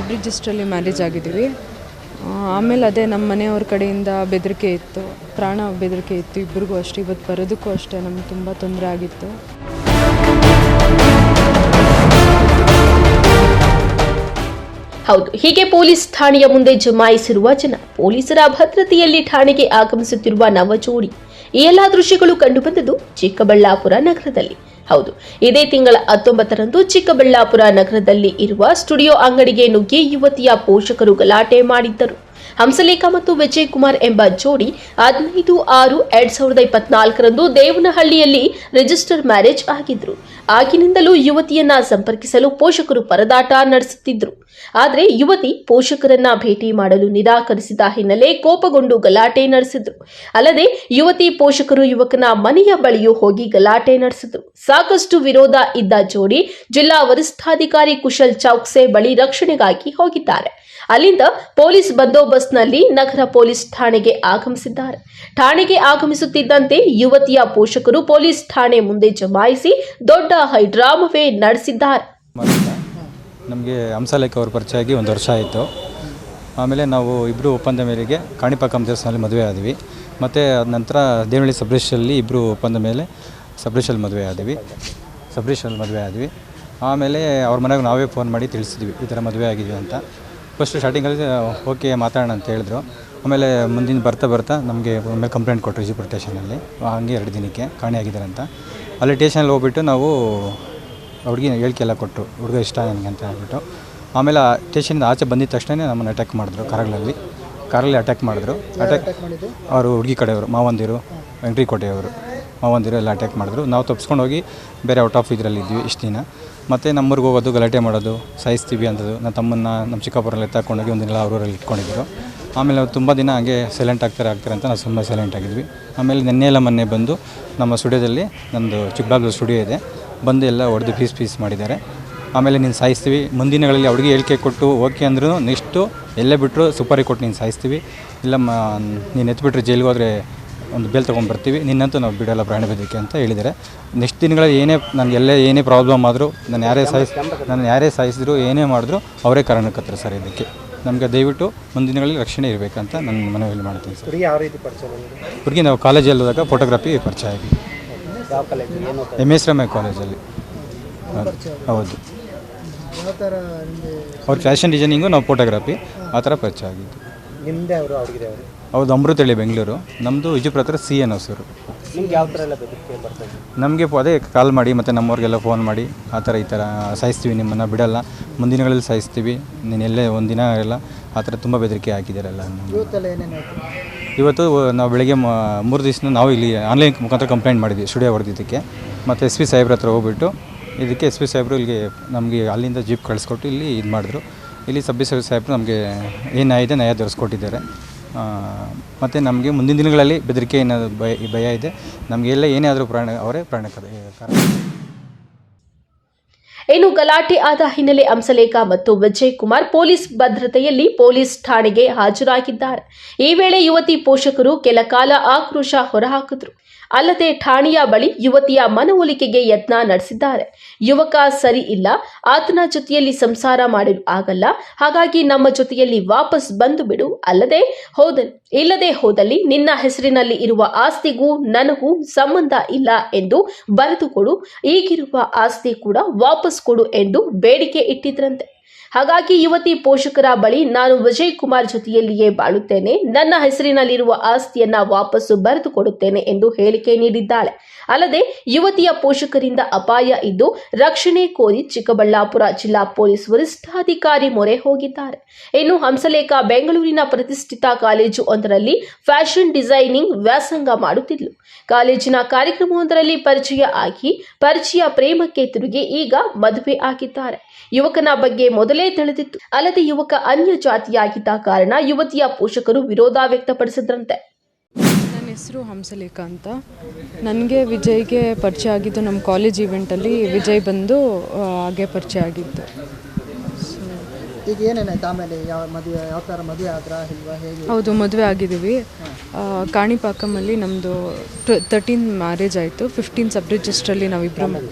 ಸಬ್ ರಿಜಿಸ್ಟ್ರಲ್ಲಿ marriage ಆಗಿದ್ದೀವಿ. ಆಮೇಲೆ ಅದೇ ನಮ್ಮ ಮನೆಯವ್ರ ಕಡೆಯಿಂದ ಬೆದರಿಕೆ ಇತ್ತು, ಪ್ರಾಣ ಬೆದರಿಕೆ ಇತ್ತು ಇಬ್ಬರಿಗೂ ಅಷ್ಟೇ. ಇವತ್ತು ಬರೋದಕ್ಕೂ ಅಷ್ಟೇ ನಮ್ಗೆ ತುಂಬ ತೊಂದರೆ ಆಗಿತ್ತು. ಹೌದು, ಹೀಗೆ ಪೊಲೀಸ್ ಠಾಣೆಯ ಮುಂದೆ ಜಮಾಯಿಸಿರುವ ಜನ, ಪೊಲೀಸರ ಭದ್ರತೆಯಲ್ಲಿ ಠಾಣೆಗೆ ಆಗಮಿಸುತ್ತಿರುವ ನವ ಜೋಡಿ. ಈ ಎಲ್ಲಾ ದೃಶ್ಯಗಳು ಕಂಡುಬಂದದ್ದು ಚಿಕ್ಕಬಳ್ಳಾಪುರ ನಗರದಲ್ಲಿ. ಹೌದು, ಇದೇ ತಿಂಗಳ 19ರಂದು ಚಿಕ್ಕಬಳ್ಳಾಪುರ ನಗರದಲ್ಲಿ ಇರುವ ಸ್ಟುಡಿಯೋ ಅಂಗಡಿಗೆ ನುಗ್ಗಿ ಯುವತಿಯ ಪೋಷಕರು ಗಲಾಟೆ ಮಾಡಿದ್ದರು. ಹಂಸಲೇಖ ಮತ್ತು ವಿಜಯ್ ಕುಮಾರ್ ಎಂಬ ಜೋಡಿ 15/6/2024ರಂದು ದೇವನಹಳ್ಳಿಯಲ್ಲಿ ರಿಜಿಸ್ಟರ್ ಮ್ಯಾರೇಜ್ ಆಗಿದ್ರು. ಆಗಿನಿಂದಲೂ ಯುವತಿಯನ್ನ ಸಂಪರ್ಕಿಸಲು ಪೋಷಕರು ಪರದಾಟ ನಡೆಸುತ್ತಿದ್ರು. ಆದರೆ ಯುವತಿ ಪೋಷಕರನ್ನ ಭೇಟಿ ಮಾಡಲು ನಿರಾಕರಿಸಿದ ಹಿನ್ನೆಲೆ ಕೋಪಗೊಂಡು ಗಲಾಟೆ ನಡೆಸಿದ್ರು. ಅಲ್ಲದೆ ಯುವತಿ ಪೋಷಕರು ಯುವಕನ ಮನೆಯ ಬಳಿಯೂ ಹೋಗಿ ಗಲಾಟೆ ನಡೆಸಿದ್ರು. ಸಾಕಷ್ಟು ವಿರೋಧ ಇದ್ದ ಜೋಡಿ ಜಿಲ್ಲಾ ವರಿಷ್ಠಾಧಿಕಾರಿ ಕುಶಲ್ ಚೌಕ್ಸೆ ಬಳಿ ರಕ್ಷಣೆಗಾಗಿ ಹೋಗಿದ್ದಾರೆ. ಅಲ್ಲಿಂದ ಪೊಲೀಸ್ ಬಂದೋಬಸ್ತ್ನಲ್ಲಿ ನಗರ ಪೊಲೀಸ್ ಠಾಣೆಗೆ ಆಗಮಿಸಿದ್ದಾರೆ. ಠಾಣೆಗೆ ಆಗಮಿಸುತ್ತಿದ್ದಂತೆ ಯುವತಿಯ ಪೋಷಕರು ಪೊಲೀಸ್ ಠಾಣೆ ಮುಂದೆ ಜಮಾಯಿಸಿ ದೊಡ್ಡ ಹೈಡ್ರಾಮವೇ ನಡೆಸಿದ್ದಾರೆ. ನಮಗೆ ಹಂಸಲೇಖ ಅವ್ರ ಪರಿಚಯ ಆಗಿ 1 ವರ್ಷ ಆಯಿತು. ಆಮೇಲೆ ನಾವು ಇಬ್ಬರು ಒಪ್ಪಂದ ಮೇರೆಗೆ ಕಾಣಿಪಾಕ ದೇವಸ್ಥಾನದಲ್ಲಿ ಮದುವೆ ಆದ್ವಿ. ಮತ್ತು ಅದ ನಂತರ ದೇವನಹಳ್ಳಿ ಸಬ್ರಿಷಲ್ಲಿ ಇಬ್ಬರು ಒಪ್ಪಂದ ಮೇಲೆ ಸಬ್ರಿಷಲ್ಲಿ ಮದುವೆ ಆದ್ವಿ. ಆಮೇಲೆ ಅವ್ರ ಮನೆಗೆ ನಾವೇ ಫೋನ್ ಮಾಡಿ ತಿಳಿಸಿದ್ವಿ, ಈ ಥರ ಮದುವೆ ಆಗಿದ್ವಿ ಅಂತ. ಫಸ್ಟ್ ಸ್ಟಾರ್ಟಿಂಗಲ್ಲಿ ಓಕೆ ಮಾತಾಡೋಣ ಅಂತ ಹೇಳಿದ್ರು. ಆಮೇಲೆ ಮುಂದಿನ ಬರ್ತಾ ನಮಗೆ ಒಮ್ಮೆ ಕಂಪ್ಲೇಂಟ್ ಕೊಟ್ಟರು ವಿಜಯಪುರ ಸ್ಟೇಷನಲ್ಲಿ. ಹಂಗೆ 2 ದಿನಕ್ಕೆ ಕಾಣೆಯಾಗಿದ್ದಾರೆ ಅಂತ. ಅಲ್ಲಿ ಸ್ಟೇಷನಲ್ಲಿ ಹೋಗ್ಬಿಟ್ಟು ನಾವು ಹುಡುಗಿ ಹೇಳಿಕೆ ಎಲ್ಲ ಕೊಟ್ಟರು, ಹುಡುಗ ಇಷ್ಟ ನನಗೆ ಅಂತ ಹೇಳ್ಬಿಟ್ಟು. ಆಮೇಲೆ ಸ್ಟೇಷನಿಂದ ಆಚೆ ಬಂದಿದ್ದ ತಕ್ಷಣ ನಮ್ಮನ್ನು ಅಟ್ಯಾಕ್ ಮಾಡಿದ್ರು. ಕಾರಲ್ಲಿ ಅಟ್ಯಾಕ್ ಮಾಡಿದ್ರು. ಅವರು ಹುಡುಗಿ ಕಡೆಯವರು ಮಾವಂದಿರು, ವೆಂಕಟರಿಕೋಟೆಯವರು ಮಾವಂದಿರು ಎಲ್ಲ ಅಟ್ಯಾಕ್ ಮಾಡಿದ್ರು. ನಾವು ತಪ್ಪಿಸ್ಕೊಂಡು ಹೋಗಿ ಬೇರೆ ಔಟ್ ಆಫ್ ಇದರಲ್ಲಿದ್ವಿ ಇಷ್ಟು ದಿನ. ಮತ್ತು ನಮ್ಮೂರಿಗೆ ಹೋಗೋದು, ಗಲಾಟೆ ಮಾಡೋದು, ಸಾಯಿಸ್ತೀವಿ ಅಂಥದ್ದು. ನನ್ನ ತಮ್ಮನ್ನ ನಮ್ಮ ಚಿಕ್ಕಪ್ಪರಲ್ಲಿ ಎತ್ತಾಕೊಂಡೋಗಿ ಒಂದಿನ ಅವರಲ್ಲಿ ಇಟ್ಕೊಂಡಿದ್ರು. ಆಮೇಲೆ ಅವ್ರು ತುಂಬ ದಿನ ಹಾಗೆ ಸೈಲೆಂಟ್ ಆಗ್ತಾರೆ ಅಂತ ನಾವು ತುಂಬ ಸೈಲೆಂಟ್ ಆಗಿದ್ವಿ. ಆಮೇಲೆ ಮೊನ್ನೆ ಬಂದು ನಮ್ಮ ಸ್ಟುಡಿಯೋದಲ್ಲಿ, ನಮ್ಮದು ಚಿಕ್ಕಬಳ್ಳಾಪುರ ಸ್ಟುಡಿಯೋ ಇದೆ, ಬಂದು ಎಲ್ಲ ಹೊಡೆದು ಪೀಸ್ ಮಾಡಿದ್ದಾರೆ. ಆಮೇಲೆ ನೀನು ಸಾಯಿಸ್ತೀವಿ, ಮುಂದಿನಗಳಲ್ಲಿ ಅವ್ರಿಗೆ ಹೇಳಿಕೆ ಕೊಟ್ಟು ಓಕೆ ಅಂದ್ರೂ ನೆಕ್ಸ್ಟು ಎಲ್ಲೇ ಬಿಟ್ಟರು ಸೂಪರಿಗೆ ಕೊಟ್ಟು ನೀನು ಸಾಯಿಸ್ತೀವಿ, ಇಲ್ಲ ನೀನು ಎತ್ಬಿಟ್ರೆ ಜೈಲಿಗೆ ಹೋದರೆ ಒಂದು ಬೇಲ್ ತೊಗೊಂಡ್ಬರ್ತೀವಿ, ನಿನ್ನಂತೂ ನಾವು ಬಿಡೋಲ್ಲ ಪ್ರಾಣ ಬೆದರಿಕೆ ಅಂತ ಹೇಳಿದ್ದಾರೆ. ನೆಕ್ಸ್ಟ್ ದಿನಗಳಲ್ಲಿ ಏನೇ ಪ್ರಾಬ್ಲಮ್ ಆದರೂ ನಾನು ಯಾರೇ ಸಾಯಿಸಿದ್ರು ಏನೇ ಮಾಡಿದ್ರು ಅವರೇ ಕಾರಣಕ್ಕತ್ತಾರೆ ಸರ್. ಇದಕ್ಕೆ ನಮಗೆ ದಯವಿಟ್ಟು ಮುಂದಿನಗಳಲ್ಲಿ ರಕ್ಷಣೆ ಇರಬೇಕಂತ ನಾನು ಮನವಿ ಮಾಡ್ತೀನಿ ಸರ್. ಹುಡುಗಿ ನಾವು ಕಾಲೇಜಲ್ಲಿ ಹೋದಾಗ ಫೋಟೋಗ್ರಫಿ ಪರಿಚಯ ಆಗಿ MS ರಾಮಯ್ಯ ಕಾಲೇಜಲ್ಲಿ. ಹೌದು, ಅವ್ರ ಫ್ಯಾಷನ್ ಡಿಸೈನಿಂಗು, ನಾವು ಫೋಟೋಗ್ರಫಿ, ಆ ಥರ ಪರಿಚಯ ಆಗಿದ್ದು. ಹೌದು, ಅಮೃತಹಳ್ಳಿ ಬೆಂಗಳೂರು. ನಮ್ಮದು ವಿಜಯಪುರ ಹತ್ರ CN ಹೊಸೂರು. ನಮಗೆ ಅದೇ ಕಾಲ್ ಮಾಡಿ ಮತ್ತು ನಮ್ಮವ್ರಿಗೆಲ್ಲ ಫೋನ್ ಮಾಡಿ ಈ ಥರ ಸಾಯಿಸ್ತೀವಿ, ನಿಮ್ಮನ್ನು ಬಿಡಲ್ಲ, ಮುಂದಿನಗಳಲ್ಲಿ ಸಾಯಿಸ್ತೀವಿ, ನೀನು ಎಲ್ಲೇ ಒಂದಿನ ಇರಲ್ಲ, ಆ ಥರ ತುಂಬ ಬೆದರಿಕೆ ಹಾಕಿದ್ದಾರಲ್ಲ. ಇವತ್ತು ನಾವು ಬೆಳಗ್ಗೆ 3 ದಿವಸ ನಾವು ಇಲ್ಲಿ ಆನ್ಲೈನ್ ಮುಖಾಂತರ ಕಂಪ್ಲೇಂಟ್ ಮಾಡಿದ್ವಿ ಸ್ಟುಡಿಯೋ ಹೊಡೆದಿದ್ದಕ್ಕೆ. ಮತ್ತು SP ಸಾಹೇಬ್ರ ಹತ್ರ ಹೋಗ್ಬಿಟ್ಟು ಇದಕ್ಕೆ SP ಸಾಹೇಬರು ಇಲ್ಲಿಗೆ ನಮಗೆ ಅಲ್ಲಿಂದ ಜೀಪ್ ಕಳಿಸ್ಕೊಟ್ಟು ಇಲ್ಲಿ ಇದು ಮಾಡಿದ್ರು. ಇಲ್ಲಿ ಸಬ್ ಇನ್ಸ್ಪೆಕ್ಟರ್ ಸಾಹೇಬರು ನಮಗೆ ಏನು ನ್ಯಾಯ ದೊರಕಿಸ್ಕೊಟ್ಟಿದ್ದಾರೆ. ಮತ್ತು ನಮಗೆ ಮುಂದಿನ ದಿನಗಳಲ್ಲಿ ಬೆದರಿಕೆ ಏನಾದರೂ ಭಯ ಇದೆ, ನಮಗೆಲ್ಲ ಏನೇ ಆದರೂ ಅವರೇ ಪ್ರಾಣಕ್ಕೆ ಕಾರಣ. ಇನ್ನು ಗಲಾಟೆ ಆದ ಹಿನ್ನೆಲೆ ಹಂಸಲೇಖ ಮತ್ತು ವಿಜಯ್ ಕುಮಾರ್ ಪೊಲೀಸ್ ಭದ್ರತೆಯಲ್ಲಿ ಪೊಲೀಸ್ ಠಾಣೆಗೆ ಹಾಜರಾಗಿದ್ದಾರೆ. ಈ ವೇಳೆ ಯುವತಿ ಪೋಷಕರು ಕೆಲ ಕಾಲ ಆಕ್ರೋಶ ಹೊರಹಾಕಿದ್ರು. ಅಲ್ಲದೆ ಠಾಣೆಯ ಬಳಿ ಯುವತಿಯ ಮನವೊಲಿಕೆಗೆ ಯತ್ನ ನಡೆಸಿದ್ದಾರೆ. ಯುವಕ ಸರಿ ಇಲ್ಲ, ಆತನ ಜೊತೆಯಲ್ಲಿ ಸಂಸಾರ ಮಾಡಲು ಆಗಲ್ಲ, ಹಾಗಾಗಿ ನಮ್ಮ ಜೊತೆಯಲ್ಲಿ ವಾಪಸ್ ಬಂದು ಬಿಡು, ಇಲ್ಲದೆ ಹೋದಲ್ಲಿ ನಿನ್ನ ಹೆಸರಿನಲ್ಲಿ ಇರುವ ಆಸ್ತಿಗೂ ನನಗೂ ಸಂಬಂಧ ಇಲ್ಲ ಎಂದು ಬರೆದು ಕೊಡು, ಈಗಿರುವ ಆಸ್ತಿ ಕೂಡ ವಾಪಸ್ ಕೊಡು ಎಂದು ಬೇಡಿಕೆ ಇಟ್ಟಿದ್ರಂತೆ. ಹಾಗಾಗಿ ಯುವತಿ ಪೋಷಕರ ಬಳಿ ನಾನು ವಿಜಯ್ ಕುಮಾರ್ ಜೊತೆಯಲ್ಲಿಯೇ ಬಾಳುತ್ತೇನೆ, ನನ್ನ ಹೆಸರಿನಲ್ಲಿರುವ ಆಸ್ತಿಯನ್ನ ವಾಪಸ್ಸು ಬರೆದು ಕೊಡುತ್ತೇನೆ ಎಂದು ಹೇಳಿಕೆ ನೀಡಿದ್ದಾಳೆ. ಅಲ್ಲದೆ ಯುವತಿಯ ಪೋಷಕರಿಂದ ಅಪಾಯ ಇದ್ದು ರಕ್ಷಣೆ ಕೋರಿ ಚಿಕ್ಕಬಳ್ಳಾಪುರ ಜಿಲ್ಲಾ ಪೊಲೀಸ್ ವರಿಷ್ಠಾಧಿಕಾರಿ ಮೊರೆ ಹೋಗಿದ್ದಾರೆ. ಇನ್ನು ಹಂಸಲೇಖ ಬೆಂಗಳೂರಿನ ಪ್ರತಿಷ್ಠಿತ ಕಾಲೇಜು ಒಂದರಲ್ಲಿ ಫ್ಯಾಷನ್ ಡಿಸೈನಿಂಗ್ ವ್ಯಾಸಂಗ ಮಾಡುತ್ತಿದ್ಲು. ಕಾಲೇಜಿನ ಕಾರ್ಯಕ್ರಮವೊಂದರಲ್ಲಿ ಪರಿಚಯ ಪ್ರೇಮಕ್ಕೆ ತಿರುಗಿ ಈಗ ಮದುವೆ ಆಗಿದ್ದಾರೆ. ಯುವಕನ ಬಗ್ಗೆ ಮೊದಲೇ ತಿಳಿದಿತ್ತು. ಅಲ್ಲದೆ ಯುವಕ ಅನ್ಯ ಜಾತಿಯಾಗಿದ್ದ ಕಾರಣ ಯುವತಿಯ ಪೋಷಕರು ವಿರೋಧ ವ್ಯಕ್ತಪಡಿಸಿದ್ರಂತೆ. ನನ್ನ ಹೆಸರು ಹಂಸಲೇಖ ಅಂತ. ನನಗೆ ವಿಜಯ್ಗೆ ಪರಿಚಯ ಆಗಿದ್ದು ನಮ್ಮ ಕಾಲೇಜ್ ಈವೆಂಟಲ್ಲಿ. ವಿಜಯ್ ಬಂದು ಹಾಗೆ ಪರಿಚಯ ಆಗಿದ್ದು. ಈಗ ಏನೇನಾಯ್ತು ಆಮೇಲೆ? ಯಾವ ಥರ ಮದುವೆ ಆದ್ರಾ ಇಲ್ವಾ, ಹೇಗೆ? ಹೌದು, ಮದುವೆ ಆಗಿದ್ದೀವಿ. ಕಾಣಿಪಾಕಮಲ್ಲಿ ನಮ್ಮದು 13 ಮ್ಯಾರೇಜ್ ಆಯಿತು. 15 ಸಬ್ ರಿಜಿಸ್ಟ್ರಲ್ಲಿ ನಾವಿಬ್ಬರು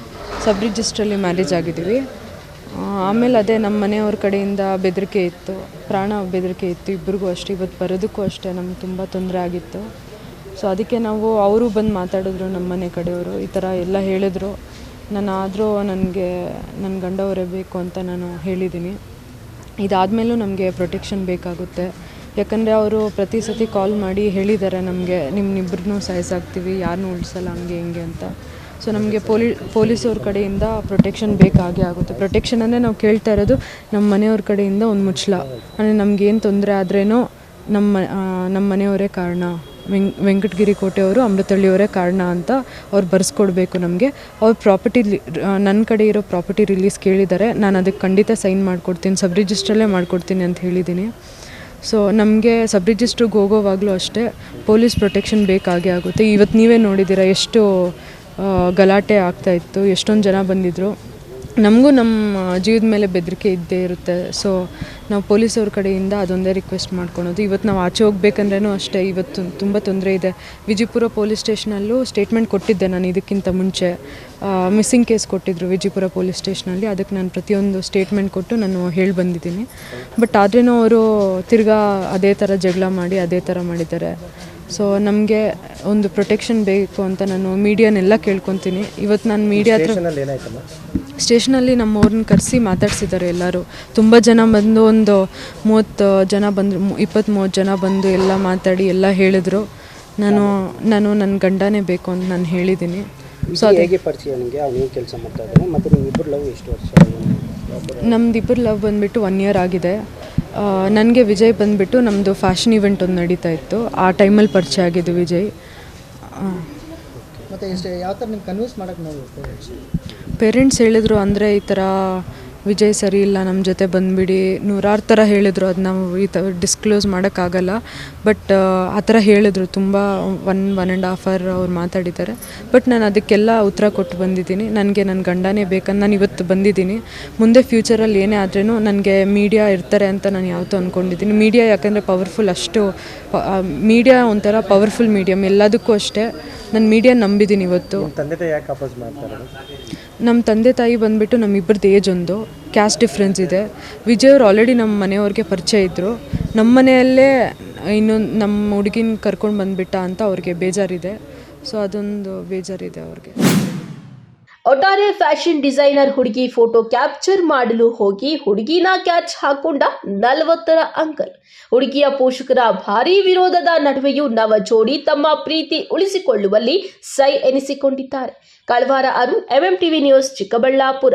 ಸಬ್ ರಿಜಿಸ್ಟ್ರಲ್ಲಿ ಮ್ಯಾರೇಜ್ ಆಗಿದ್ದೀವಿ. ಆಮೇಲೆ ಅದೇ ನಮ್ಮ ಮನೆಯವ್ರ ಕಡೆಯಿಂದ ಬೆದರಿಕೆ ಇತ್ತು, ಪ್ರಾಣ ಬೆದರಿಕೆ ಇತ್ತು ಇಬ್ಬರಿಗೂ ಅಷ್ಟೇ. ಇವತ್ತು ಬರೋದಕ್ಕೂ ಅಷ್ಟೇ ನಮ್ಗೆ ತುಂಬ ತೊಂದರೆ ಆಗಿತ್ತು. ಸೊ ಅದಕ್ಕೆ ನಾವು ಅವರು ಬಂದು ಮಾತಾಡಿದ್ರು, ನಮ್ಮ ಮನೆ ಕಡೆಯವರು ಈ ಥರ ಎಲ್ಲ ಹೇಳಿದ್ರು. ಆದರೂ ನನಗೆ ನನ್ನ ಗಂಡವರೇ ಬೇಕು ಅಂತ ನಾನು ಹೇಳಿದ್ದೀನಿ. ಇದಾದಮೇಲೂ ನಮಗೆ ಪ್ರೊಟೆಕ್ಷನ್ ಬೇಕಾಗುತ್ತೆ. ಯಾಕಂದರೆ ಅವರು ಪ್ರತಿ ಸತಿ ಕಾಲ್ ಮಾಡಿ ಹೇಳಿದ್ದಾರೆ ನಮಗೆ, ನಿಮ್ಮನ್ನಿಬ್ಬರನ್ನೂ ಸಾಯಿಸಾಕ್ತೀವಿ, ಯಾರನ್ನೂ ಉಳಿಸಲ್ಲ, ಹಂಗೆ ಹಿಂಗೆ ಅಂತ. ಸೊ ನಮಗೆ ಪೊಲೀಸವ್ರ ಕಡೆಯಿಂದ ಪ್ರೊಟೆಕ್ಷನ್ ಬೇಕಾಗೇ ಆಗುತ್ತೆ. ಪ್ರೊಟೆಕ್ಷನ್ ಅಂದರೆ ನಾವು ಕೇಳ್ತಾ ಇರೋದು ನಮ್ಮ ಮನೆಯವ್ರ ಕಡೆಯಿಂದ ಒಂದು ಮುಚ್ಚಲ, ಅಂದರೆ ನಮಗೇನು ತೊಂದರೆ ಆದ್ರೇನೋ ನಮ್ಮ ಮನೆಯವರೇ ಕಾರಣ, ವೆಂಕಟಗಿರಿ ಕೋಟೆಯವರು, ಅಮೃತಹಳ್ಳಿಯವರೇ ಕಾರಣ ಅಂತ ಅವ್ರು ಬರೆಸ್ಕೊಡ್ಬೇಕು ನಮಗೆ. ಅವ್ರ ಪ್ರಾಪರ್ಟಿ, ನನ್ನ ಕಡೆ ಇರೋ ಪ್ರಾಪರ್ಟಿ ರಿಲೀಸ್ ಕೇಳಿದ್ದಾರೆ. ನಾನು ಅದಕ್ಕೆ ಖಂಡಿತ ಸೈನ್ ಮಾಡಿಕೊಡ್ತೀನಿ, ಸಬ್ ರಿಜಿಸ್ಟ್ರಲ್ಲೇ ಮಾಡಿಕೊಡ್ತೀನಿ ಅಂತ ಹೇಳಿದ್ದೀನಿ. ಸೊ ನಮಗೆ ಸಬ್ ರಿಜಿಸ್ಟ್ರಿಗೆ ಹೋಗೋವಾಗಲೂ ಅಷ್ಟೇ ಪೊಲೀಸ್ ಪ್ರೊಟೆಕ್ಷನ್ ಬೇಕಾಗೇ ಆಗುತ್ತೆ. ಇವತ್ತು ನೀವೇ ನೋಡಿದ್ದೀರ ಎಷ್ಟು ಗಲಾಟೆ ಆಗ್ತಾಯಿತ್ತು, ಎಷ್ಟೊಂದು ಜನ ಬಂದಿದ್ದರು. ನಮಗೂ ನಮ್ಮ ಜೀವದ ಮೇಲೆ ಬೆದರಿಕೆ ಇದ್ದೇ ಇರುತ್ತೆ. ಸೊ ನಾವು ಪೊಲೀಸವ್ರ ಕಡೆಯಿಂದ ಅದೊಂದೇ ರಿಕ್ವೆಸ್ಟ್ ಮಾಡ್ಕೊಳೋದು. ಇವತ್ತು ನಾವು ಆಚೆ ಹೋಗ್ಬೇಕಂದ್ರೂ ಅಷ್ಟೇ, ಇವತ್ತು ತುಂಬ ತೊಂದರೆ ಇದೆ. ವಿಜಯಪುರ ಪೊಲೀಸ್ ಸ್ಟೇಷನಲ್ಲೂ ಸ್ಟೇಟ್ಮೆಂಟ್ ಕೊಟ್ಟಿದ್ದೆ ನಾನು ಇದಕ್ಕಿಂತ ಮುಂಚೆ. ಮಿಸ್ಸಿಂಗ್ ಕೇಸ್ ಕೊಟ್ಟಿದ್ದರು ವಿಜಯಪುರ ಪೊಲೀಸ್ ಸ್ಟೇಷನಲ್ಲಿ, ಅದಕ್ಕೆ ನಾನು ಪ್ರತಿಯೊಂದು ಸ್ಟೇಟ್ಮೆಂಟ್ ಕೊಟ್ಟು ನಾನು ಹೇಳಿ ಬಂದಿದ್ದೀನಿ. ಬಟ್ ಆದ್ರೂ ಅವರು ತಿರ್ಗಾ ಅದೇ ಥರ ಜಗಳ ಮಾಡಿ ಅದೇ ಥರ ಮಾಡಿದ್ದಾರೆ. ಸೊ ನಮಗೆ ಒಂದು ಪ್ರೊಟೆಕ್ಷನ್ ಬೇಕು ಅಂತ ನಾನು ಮೀಡಿಯಾನೆಲ್ಲ ಕೇಳ್ಕೊತೀನಿ. ಇವತ್ತು ನಾನು ಮೀಡಿಯಾ ಹತ್ರ ಸ್ಟೇಷನಲ್ಲಿ ನಮ್ಮವ್ರನ್ನ ಕರೆಸಿ ಮಾತಾಡ್ಸಿದ್ದಾರೆ ಎಲ್ಲರೂ. ತುಂಬ ಜನ ಬಂದು, ಒಂದು 30 ಜನ ಬಂದರು, 20-30 ಜನ ಬಂದು ಎಲ್ಲ ಮಾತಾಡಿ ಎಲ್ಲ ಹೇಳಿದ್ರು. ನಾನು ನನ್ನ ಗಂಡನೇ ಬೇಕು ಅಂತ ನಾನು ಹೇಳಿದ್ದೀನಿ. ಸೊ ಹೇಗೆ ಪರಿಚಯ ನನಗೆ, ಅವ್ನು ಏನು ಕೆಲಸ ಮಾಡ್ತಾ ಇದ್ದಾನೆ, ಮತ್ತು ನಿಮ್ಮಿಬ್ಬರು ಲವ್ ಎಷ್ಟು ವರ್ಷ? ನಮ್ದಿಬ್ಬರು ಲವ್ ಬಂದುಬಿಟ್ಟು 1 year ಆಗಿದೆ. ನನಗೆ ವಿಜಯ್ ಬಂದುಬಿಟ್ಟು ನಮ್ಮದು ಫ್ಯಾಷನ್ ಇವೆಂಟ್ ಒಂದು ನಡೀತಾ ಇತ್ತು, ಆ ಟೈಮಲ್ಲಿ ಪರಿಚಯ ಆಗಿದ್ದು ವಿಜಯ್. ಮತ್ತು ಯಾವ ಥರ ನಿಮ್ಗೆ ಕನ್ವಿನ್ಸ್ ಮಾಡೋಕ್ಕೆ ನಾವು ಪೇರೆಂಟ್ಸ್ ಹೇಳಿದ್ರು, ಅಂದರೆ ಈ ಥರ ವಿಜಯ್ ಸರಿ ಇಲ್ಲ, ನಮ್ಮ ಜೊತೆ ಬಂದುಬಿಡಿ, 100 ಥರ ಹೇಳಿದ್ರು. ಅದು ನಾವು ಈ ಥರ ಡಿಸ್ಕ್ಲೋಸ್ ಮಾಡೋಕ್ಕಾಗಲ್ಲ. ಬಟ್ ಆ ಥರ ಹೇಳಿದ್ರು, ತುಂಬ 1.5 hour ಅವ್ರು ಮಾತಾಡಿದ್ದಾರೆ. ಬಟ್ ನಾನು ಅದಕ್ಕೆಲ್ಲ ಉತ್ತರ ಕೊಟ್ಟು ಬಂದಿದ್ದೀನಿ. ನನಗೆ ನನ್ನ ಗಂಡನೇ ಬೇಕಂತ ನಾನು ಇವತ್ತು ಬಂದಿದ್ದೀನಿ. ಮುಂದೆ ಫ್ಯೂಚರಲ್ಲಿ ಏನೇ ಆದ್ರೂ ನನಗೆ ಮೀಡಿಯಾ ಇರ್ತಾರೆ ಅಂತ ನಾನು ಯಾವತ್ತೂ ಅಂದ್ಕೊಂಡಿದ್ದೀನಿ. ಮೀಡಿಯಾ ಯಾಕಂದರೆ ಪವರ್ಫುಲ್, ಅಷ್ಟು ಮೀಡಿಯಾ ಒಂಥರ ಪವರ್ಫುಲ್ ಮೀಡಿಯಮ್, ಎಲ್ಲದಕ್ಕೂ ಅಷ್ಟೇ. ನಾನು ಮೀಡಿಯಾ ನಂಬಿದ್ದೀನಿ ಇವತ್ತು. ತಂದೆ ತಾಯಿ ಯಾಕೆ ಅಪೋಸ್ ಮಾಡ್ತಾರೆ? ನಮ್ಮ ತಂದೆ ತಾಯಿ ಬಂದುಬಿಟ್ಟು ನಮ್ಮಿಬ್ಬರದ್ದು ಏಜ್ ಒಂದು, ಕ್ಯಾಸ್ಟ್ ಡಿಫ್ರೆನ್ಸ್ ಇದೆ. ವಿಜಯ್ ಅವ್ರು ಆಲ್ರೆಡಿ ನಮ್ಮ ಮನೆಯವ್ರಿಗೆ ಪರಿಚಯ ಇದ್ದರು. ನಮ್ಮ ಮನೆಯಲ್ಲೇ ಇನ್ನೊಂದು ನಮ್ಮ ಹುಡುಗಿನ ಕರ್ಕೊಂಡು ಬಂದುಬಿಟ್ಟ ಅಂತ ಅವ್ರಿಗೆ ಬೇಜಾರಿದೆ. ಸೊ ಅದೊಂದು ಬೇಜಾರಿದೆ ಅವ್ರಿಗೆ. ಒಟ್ಟಾರೆ ಫ್ಯಾಷನ್ ಡಿಸೈನರ್ ಹುಡುಗಿ ಫೋಟೋ ಕ್ಯಾಪ್ಚರ್ ಮಾಡಲು ಹೋಗಿ ಹುಡುಗಿನ ಕ್ಯಾಚ್ ಹಾಕೊಂಡ 40ರ ಅಂಕಲ್. ಹುಡುಗಿಯ ಪೋಷಕರ ಭಾರೀ ವಿರೋಧದ ನಡುವೆಯೂ ನವ ಜೋಡಿ ತಮ್ಮ ಪ್ರೀತಿ ಉಳಿಸಿಕೊಳ್ಳುವಲ್ಲಿ ಸೈ ಎನಿಸಿಕೊಂಡಿದ್ದಾರೆ. ಕಳವಾರ ಅರುಣ್, MMTV ನ್ಯೂಸ್, ಚಿಕ್ಕಬಳ್ಳಾಪುರ.